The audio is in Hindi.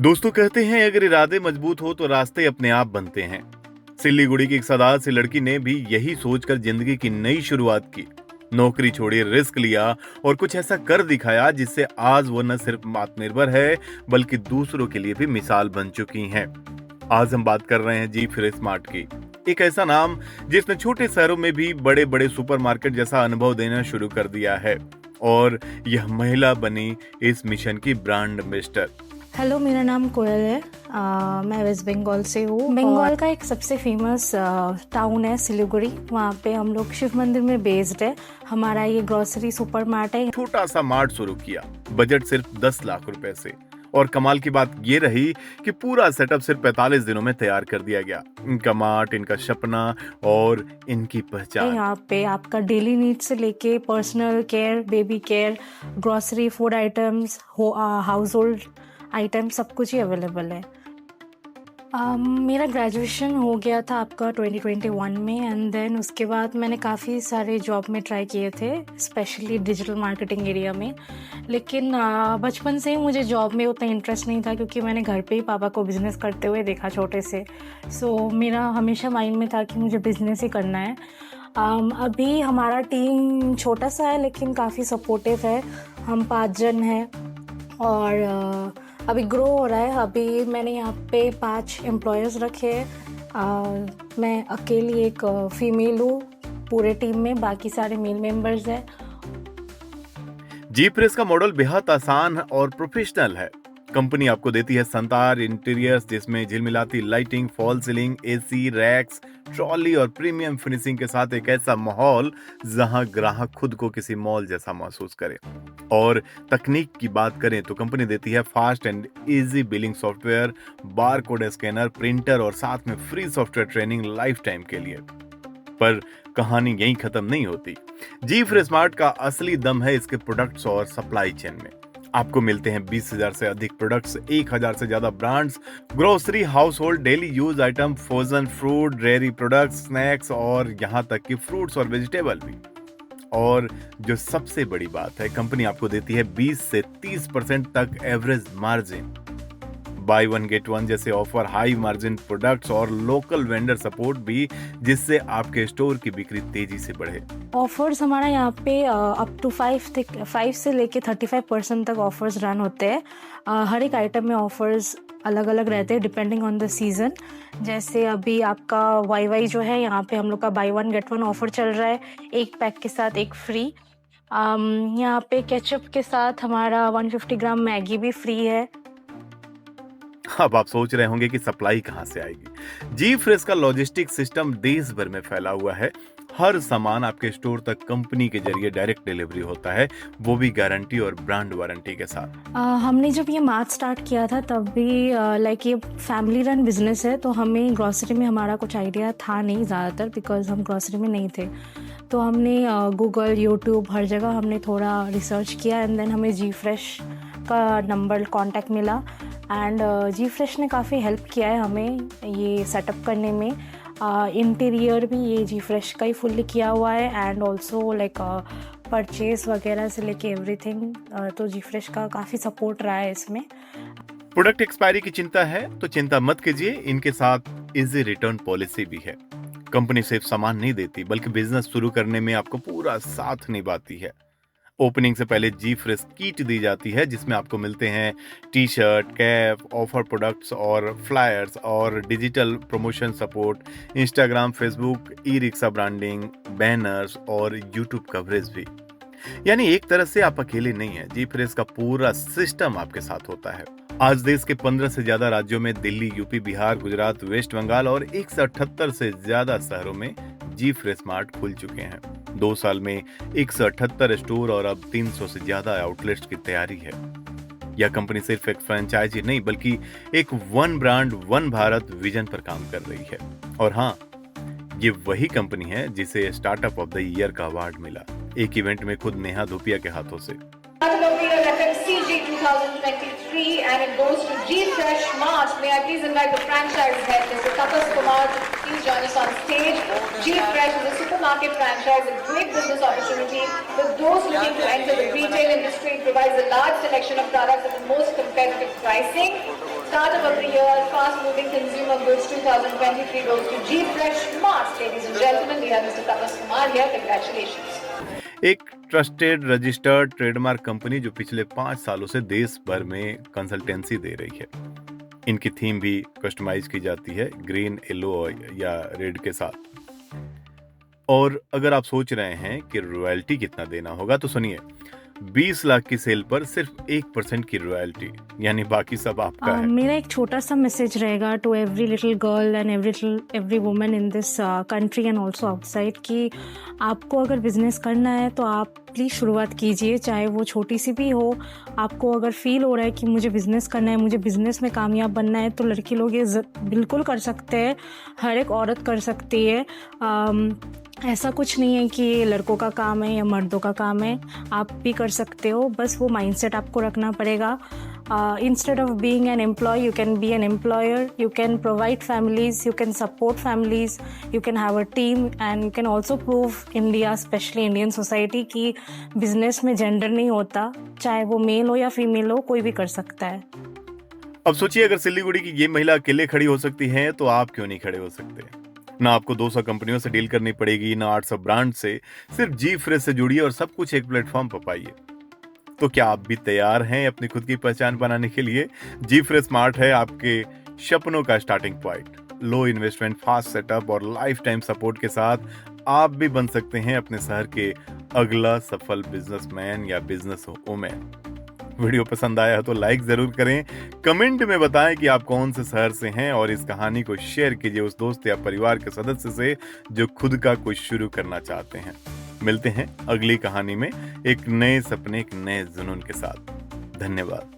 दोस्तों कहते हैं अगर इरादे मजबूत हो तो रास्ते अपने आप बनते हैं। सिल्लीगुड़ी की एक सादात सी लड़की ने भी यही सोचकर जिंदगी की नई शुरुआत की। नौकरी छोड़ी, रिस्क लिया और कुछ ऐसा कर दिखाया जिससे आज वो न सिर्फ आत्मनिर्भर है बल्कि दूसरों के लिए भी मिसाल बन चुकी हैं। आज हम बात कर रहे हैं जी फ्रेश स्मार्ट की। एक ऐसा नाम जिसने छोटे शहरों में भी बड़े बड़े सुपरमार्केट जैसा अनुभव देना शुरू कर दिया है और यह महिला बनी इस मिशन की ब्रांड एम्बेसडर। हेलो, मेरा नाम कोयल है। मैं वेस्ट बंगाल से हूँ। बंगाल का एक सबसे फेमस टाउन है सिलीगुड़ी। वहाँ पे हम लोग शिव मंदिर में बेस्ड है। हमारा ये ग्रोसरी सुपर मार्ट है। छोटा सा मार्ट शुरू किया, बजट सिर्फ 10 लाख रुपए से। और कमाल की बात ये रही कि पूरा सेटअप सिर्फ 45 दिनों में तैयार कर दिया गया। इनका मार्ट, इनका सपना और इनकी पहचान। यहाँ पे आपका डेली नीड से लेके personal care, baby care, grocery, food items, house hold item सब कुछ ही अवेलेबल है। मेरा ग्रेजुएशन हो गया था आपका 2021 में एंड देन उसके बाद मैंने काफ़ी सारे जॉब में ट्राई किए थे, स्पेशली डिजिटल मार्केटिंग एरिया में। लेकिन बचपन से ही मुझे जॉब में उतना इंटरेस्ट नहीं था क्योंकि मैंने घर पे ही पापा को बिज़नेस करते हुए देखा छोटे से। सो मेरा हमेशा माइंड में था कि मुझे बिज़नेस ही करना है। अभी हमारा टीम छोटा सा है लेकिन काफ़ी सपोर्टिव है। हम 5 जन हैं और अभी ग्रो हो रहा है। अभी मैंने यहाँ पे 5 एम्प्लॉयर्स रखे हैं। मैं अकेली एक फीमेल हूँ पूरे टीम में, बाकी सारे मेल मेंबर्स हैं। जी प्रेस का मॉडल बेहद आसान और प्रोफेशनल है। कंपनी आपको देती है शानदार इंटीरियर्स जिसमें झिलमिलाती lighting, fall ceiling, AC, racks, trolley और प्रीमियम फिनिशिंग के साथ एक ऐसा माहौल जहां ग्राहक खुद को किसी मॉल जैसा महसूस करे। और तकनीक की बात करें तो कंपनी देती है fast and easy billing software, bar code scanner, printer और साथ में free software training life time के लिए। पर कहानी यहीं खत्म नहीं होती। जी फ्रेश स्मार्ट का असली दम है इसके प्रोडक्ट्स और सप्लाई चेन में। आपको मिलते हैं 20,000 से अधिक प्रोडक्ट्स, 1,000 से ज्यादा brands, grocery, house hold, daily use item, frozen fruit, dairy products, snacks और यहाँ तक कि फ्रूट्स और वेजिटेबल भी। और जो सबसे बड़ी बात है, कंपनी आपको देती है 20 से 30% तक average margin, by one get one जैसे ऑफर, हाई मार्जिन प्रोडक्ट्स और लोकल वेंडर सपोर्ट भी, जिससे आपके स्टोर की बिक्री तेजी से बढ़े। ऑफर्स हमारा यहाँ पे अप टू 5 से लेके 35% तक ऑफर्स रन होते हैं। हर एक आइटम में ऑफर्स अलग अलग रहते हैं डिपेंडिंग ऑन द सीज़न। जैसे अभी आपका वाई जो है, यहाँ पे हम लोग का by one get one offer चल रहा है, एक पैक के साथ एक फ्री। यहाँ पे केचप के साथ हमारा 150 ग्राम मैगी भी फ्री है। अब आप सोच रहे होंगे कि सप्लाई कहां से आएगी। जी फ्रेश का लॉजिस्टिक सिस्टम देश भर में फैला हुआ है। हर सामान आपके स्टोर तक कंपनी के जरिए डायरेक्ट डिलीवरी होता है, वो भी गारंटी और ब्रांड वारंटी के साथ। हमने जब ये मार्ट स्टार्ट किया था तब भी लाइक ये फैमिली रन बिजनेस है, तो हमें ग्रॉसरी में हमारा कुछ आइडिया था नहीं ज़्यादातर, बिकॉज हम ग्रॉसरी में नहीं थे। तो हमने गूगल, यूट्यूब, हर जगह हमने थोड़ा रिसर्च किया एंड देन हमें जी फ्रेश का नंबर कॉन्टैक्ट मिला एंड जी फ्रेश ने काफ़ी हेल्प किया है हमें ये सेटअप करने में। इंटीरियर भी ये जी फ्रेश का ही फुल्ली किया हुआ है एंड ऑल्सो लाइक परचेज वगैरह से लेके एवरीथिंग, तो जी फ्रेश का काफ़ी सपोर्ट रहा है इसमें। प्रोडक्ट एक्सपायरी की चिंता है तो चिंता मत कीजिए, इनके साथ इजी रिटर्न पॉलिसी भी है। कंपनी सिर्फ सामान नहीं देती बल्कि बिजनेस शुरू करने में आपको पूरा साथ निभाती है। ओपनिंग से पहले जी फ्रेश किट दी जाती है जिसमें आपको मिलते हैं T shirt, cap, offer products और फ्लायर्स और digital promotion support, Instagram, Facebook, e rickshaw branding, banners और यूट्यूब कवरेज भी। यानी एक तरह से आप अकेले नहीं हैं, जी फ्रेश का पूरा सिस्टम आपके साथ होता है। आज देश के 15 से ज्यादा राज्यों में, दिल्ली, यूपी, बिहार, गुजरात, वेस्ट बंगाल और 178 से ज्यादा शहरों में जी फ्रेश स्मार्ट खुल चुके हैं। 2 साल में 178 स्टोर और अब 300 से ज्यादा आउटलेट्स की तैयारी है। यह कंपनी सिर्फ एक फ्रेंचाइजी नहीं बल्कि एक one brand one Bharat vision पर काम कर रही है। और हाँ, ये वही कंपनी है जिसे स्टार्टअप ऑफ द ईयर का अवार्ड मिला, एक इवेंट में खुद नेहा धूपिया के हाथों से। FMCG 2023 and it goes to G Fresh Mart. May I please invite the franchise head, Mr. Tapas Kumar, to please join us on stage. G Fresh is a supermarket franchise, a great business opportunity for those looking to enter the retail industry. It provides a large selection of products at the most competitive pricing. startup of the year, fast moving consumer goods 2023 goes to G Fresh Mart. Ladies and gentlemen, we have Mr. Tapas Kumar here. Congratulations. एक ट्रस्टेड रजिस्टर्ड ट्रेडमार्क कंपनी जो पिछले 5 सालों से देश भर में कंसल्टेंसी दे रही है। इनकी थीम भी कस्टमाइज की जाती है ग्रीन, येलो या रेड के साथ। और अगर आप सोच रहे हैं कि रॉयल्टी कितना देना होगा तो सुनिए, 20 लाख की सेल पर सिर्फ 1% की रॉयल्टी, यानी बाकी सब आपका है। मेरा एक छोटा सा मैसेज रहेगा to every little girl and every woman in this country and also outside कि आपको अगर बिजनेस करना है तो आप प्लीज़ शुरुआत कीजिए, चाहे वो छोटी सी भी हो। आपको अगर फील हो रहा है कि मुझे बिज़नेस करना है, मुझे बिज़नेस में कामयाब बनना है, तो लड़की लोग ये बिल्कुल कर सकते हैं, हर एक औरत कर सकती है। ऐसा कुछ नहीं है कि ये लड़कों का काम है या मर्दों का काम है, आप भी कर सकते हो। बस वो माइंडसेट आपको रखना पड़ेगा। Instead of being an employee, you can be an employer, you can provide families, you can support families, you can have a team and you can also prove India, especially Indian society कि बिजनेस में जेंडर नहीं होता, चाहे वो मेल हो या फीमेल हो, कोई भी कर सकता है। अब सोचिए, अगर सिल्लीगुड़ी की ये महिला अकेले खड़ी हो सकती है तो आप क्यों नहीं खड़े हो सकते? ना आपको 200 कंपनियों से डील करनी पड़ेगी, ना 800 ब्रांड से, सिर्फ जी फ्रेश से जुड़िए और सब कुछ एक प्लेटफॉर्म पर पाइए। तो क्या आप भी तैयार हैं अपनी खुद की पहचान बनाने के लिए? जी फ्रेश स्मार्ट है आपके सपनों का स्टार्टिंग पॉइंट। लो इन्वेस्टमेंट, फास्ट सेटअप और लाइफ टाइम सपोर्ट के साथ आप भी बन सकते हैं अपने शहर के अगला सफल बिजनेसमैन या बिजनेस वुमेन। वीडियो पसंद आया तो लाइक जरूर करें, कमेंट में बताएं कि आप कौन से शहर से हैं और इस कहानी को शेयर कीजिए उस दोस्त या परिवार के सदस्य से जो खुद का कुछ शुरू करना चाहते हैं। मिलते हैं अगली कहानी में एक नए सपने, एक नए जुनून के साथ। धन्यवाद।